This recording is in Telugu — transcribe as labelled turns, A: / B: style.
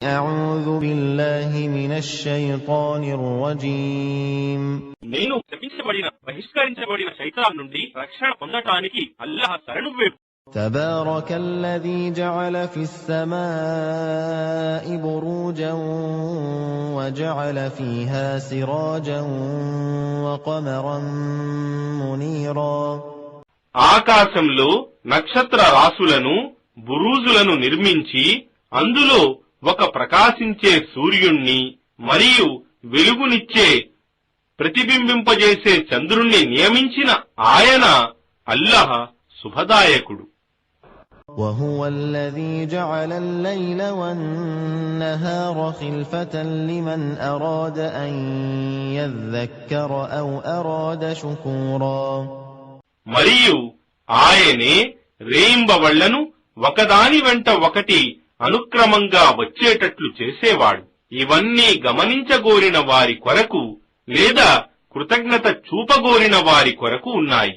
A: أعوذ بالله من الشيطان الرجيم
B: నేను శపించబడిన బహిష్కరించబడిన శైతాన్ నుండి రక్షణ పొందటానికి అల్లాహ్ శరణు వేడు.
A: تبارك الذي جعل في السماء بروجا وجعل فيها سراجا وقمرا منيرا
B: ఆకాశంలో నక్షత్ర రాసులను బురూజులను నిర్మించి అందులో ఒక ప్రకాశించే సూర్యుణ్ణి మరియు వెలుగునిచ్చే ప్రతిబింబింపజేసే చంద్రుణ్ణి నియమించిన ఆయన అల్లాహ్ శుభదాయకుడు.
A: وهو الذي جعل الليل والنهار خلفة لمن أراد أن يذكر أو أراد شكورا
B: మరియు ఆయనే రేయింబవళ్లను ఒకదాని వెంట ఒకటి అనుక్రమంగా వచ్చేటట్లు చేసేవాడు. ఇవన్నీ గమనించగోరిన వారి కొరకు లేదా కృతజ్ఞత చూపగోరిన వారి కొరకు ఉన్నాయి.